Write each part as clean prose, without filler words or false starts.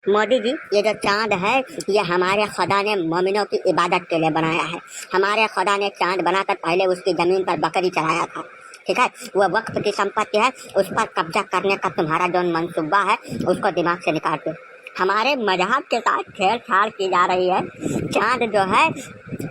मोदी जी, ये जो चांद है ये हमारे खुदा ने मोमिनों की इबादत के लिए बनाया है। हमारे खुदा ने चांद बनाकर पहले उसकी ज़मीन पर बकरी चढ़ाया था। ठीक है, वो वक्त की संपत्ति है, उस पर कब्जा करने का तुम्हारा जो मनसूबा है उसको दिमाग से निकाल दो। हमारे मजहब के साथ छेड़छाड़ की जा रही है। चांद जो है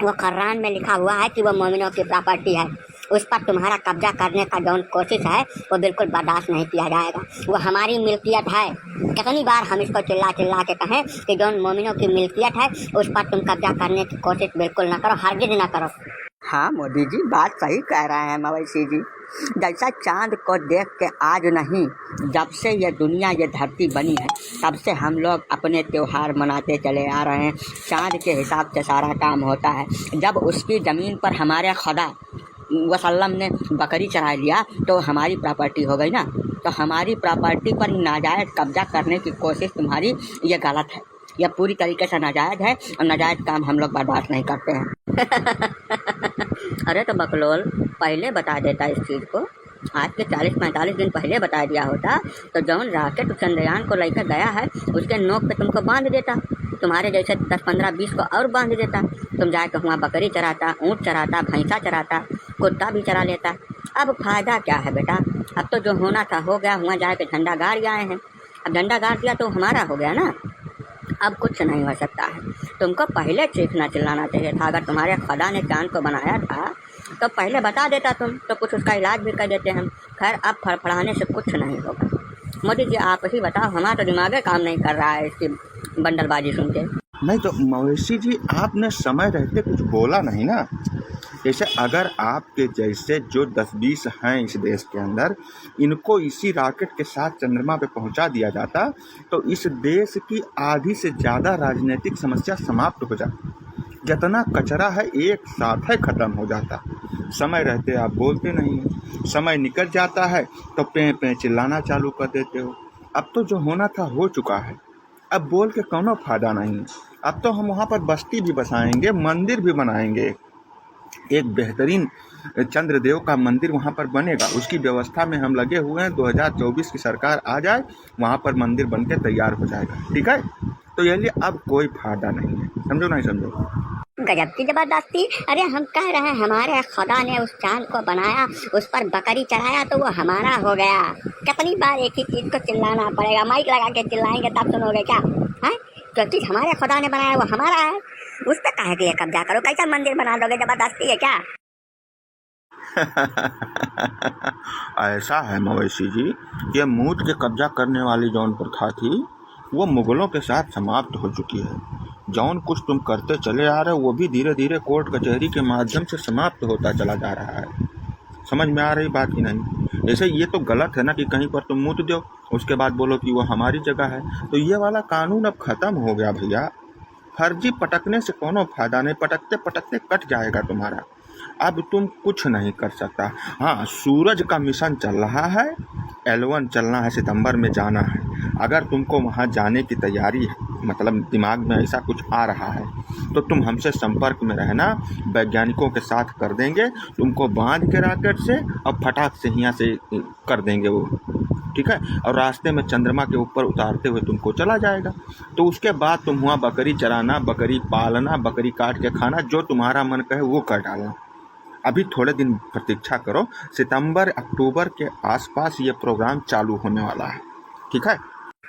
वो कुरान में लिखा हुआ है कि वो मोमिनों की प्रॉपर्टी है। उस पर तुम्हारा कब्जा करने का जो कोशिश है वो बिल्कुल बर्दाश्त नहीं किया जाएगा। वो हमारी मिल्कियत है। कितनी बार हम इसको चिल्ला चिल्ला के कहें कि जो मोमिनों की मिल्कियत है उस पर तुम कब्जा करने की कोशिश बिल्कुल ना करो, हरगिज़ ना करो। हाँ मोदी जी, बात सही कह रहे हैं मवैसी जी। जैसा चांद को देख के आज नहीं, जब से ये दुनिया ये धरती बनी है तब से हम लोग अपने त्यौहार मनाते चले आ रहे हैं। चांद के हिसाब से सारा काम होता है। जब उसकी ज़मीन पर हमारे खुदा वसल्लम ने बकरी चढ़ा लिया तो हमारी प्रॉपर्टी हो गई ना। तो हमारी प्रॉपर्टी पर नाजायज़ कब्जा करने की कोशिश तुम्हारी ये गलत है। यह पूरी तरीके से नाजायज़ है और नाजायज़ काम हम लोग बर्दाश्त नहीं करते हैं। अरे तो बकलोल पहले बता देता इस चीज़ को, आज के 40-45 दिन पहले बता दिया होता तो जौन रॉकेट चंद्रयान को लेकर गया है उसके नोक पे तुमको बांध देता। तुम्हारे जैसे 10-15-20 को और बांध देता। तुम जाके वहाँ बकरी चराता, ऊँट चराता, भैंसा चराता, कुत्ता भी चरा लेता। अब फ़ायदा क्या है बेटा? अब तो जो होना था हो गया। वहाँ जाके झंडा गाड़ आए हैं। अब झंडा गाड़ दिया तो हमारा हो गया ना। अब कुछ नहीं हो सकता है। तुमको पहले चीखना चिल्लाना चाहिए था। अगर तुम्हारे खुदा ने चांद को बनाया था तो पहले बता देता तुम, तो कुछ उसका इलाज भी कर देते हम। खैर, अब फड़फड़ाने से कुछ नहीं होगा। मोदी जी आप ही बताओ, हमारा तो दिमाग काम नहीं कर रहा है इसकी बंडलबाजी सुन के। नहीं तो मवेशी जी, आपने समय रहते कुछ बोला नहीं ना। जैसे अगर आपके जैसे जो 10-20 हैं इस देश के अंदर, इनको इसी रॉकेट के साथ चंद्रमा पे पहुंचा दिया जाता तो इस देश की आधी से ज़्यादा राजनीतिक समस्या समाप्त हो जाती। जितना कचरा है एक साथ है ख़त्म हो जाता। समय रहते आप बोलते नहीं हैं, समय निकल जाता है तो पें पें चिल्लाना चालू कर देते हो। अब तो जो होना था हो चुका है, अब बोल के कोनो फ़ायदा नहीं। अब तो हम वहाँ पर बस्ती भी बसाएंगे, मंदिर भी बनाएंगे। एक बेहतरीन चंद्रदेव का मंदिर वहाँ पर बनेगा, उसकी व्यवस्था में हम लगे हुए हैं। 2024 की सरकार आ जाए, वहाँ पर मंदिर बन के तैयार हो जाएगा। ठीक है, तो ये लिए अब कोई फायदा नहीं है। समझो नहीं समझो? गजब की जबरदस्ती। अरे हम कह रहे हैं हमारे खुदा ने उस चांद को बनाया, उस पर बकरी चढ़ाया तो वो हमारा हो गया। कितनी बार एक ही चीज़ को चिल्लाना पड़ेगा? माइक लगा के चिल्लाएंगे तब सुनोगे क्या? है, जो चीज़ हमारे खुदा ने बनाया वो हमारा है, उस पर काहे के लिए कब्जा करो? कैसा मंदिर बना दोगे? जबरदस्ती है क्या? ऐसा है मवेशी जी, ये मूठ के कब्जा करने वाली जौन प्रथा थी वो मुगलों के साथ समाप्त हो चुकी है। जौन कुछ तुम करते चले आ रहे हो वो भी धीरे धीरे कोर्ट कचहरी के माध्यम से समाप्त होता चला जा रहा है। समझ में आ रही बात की नहीं? जैसे ये तो गलत है ना कि कहीं पर तुम मूत दो उसके बाद बोलो कि वो हमारी जगह है। तो ये वाला कानून अब ख़त्म हो गया भैया। फर्जी पटकने से कोनो फायदा नहीं, पटकते पटकते कट जाएगा तुम्हारा। अब तुम कुछ नहीं कर सकता। हाँ, सूरज का मिशन चल रहा है, L1 चलना है, सितंबर में जाना है। अगर तुमको वहाँ जाने की तैयारी है, मतलब दिमाग में ऐसा कुछ आ रहा है, तो तुम हमसे संपर्क में रहना, वैज्ञानिकों के साथ कर देंगे तुमको बांध के रॉकेट से और फटाक से यहाँ से कर देंगे वो। ठीक है, और रास्ते में चंद्रमा के ऊपर उतारते हुए तुमको चला जाएगा। तो उसके बाद तुम वहाँ बकरी चराना, बकरी पालना, बकरी काट के खाना, जो तुम्हारा मन कहे वो कर डालना। अभी थोड़े दिन प्रतीक्षा करो, सितंबर अक्टूबर के आसपास ये प्रोग्राम चालू होने वाला है। ठीक है?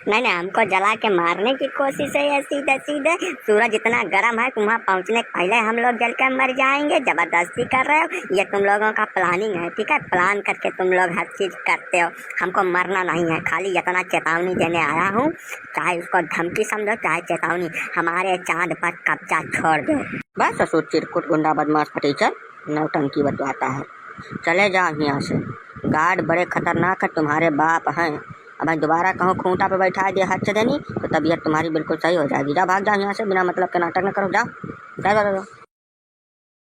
नहीं, हमको जला के मारने की कोशिश है। सीधे सीधे सूरज इतना गर्म है कि वहाँ पहुँचने के पहले हम लोग जल कर मर जाएंगे। जबरदस्ती कर रहे हो, ये तुम लोगों का प्लानिंग है। ठीक है, प्लान करके तुम लोग हर चीज़ करते हो। हमको मरना नहीं है, खाली इतना चेतावनी देने आया हूँ। चाहे उसको धमकी समझो चाहे चेतावनी, हमारे चांद पर कब्जा छोड़ दो। बस ससुर चिरकुट गुंडा बदमाश फटीचर नौटंकी बतवाता है। चले जाओ यहाँ से। गार्ड बड़े खतरनाक है, तुम्हारे बाप हैं। अब मैं दोबारा कहूँ खूंटा पे बैठा दिया हाथ से देनी तो तबीयत तुम्हारी बिल्कुल सही हो जाएगी। जाओ, भाग जाओ यहाँ से, बिना मतलब के नाटक न करो। जाओ जाओ जाओ।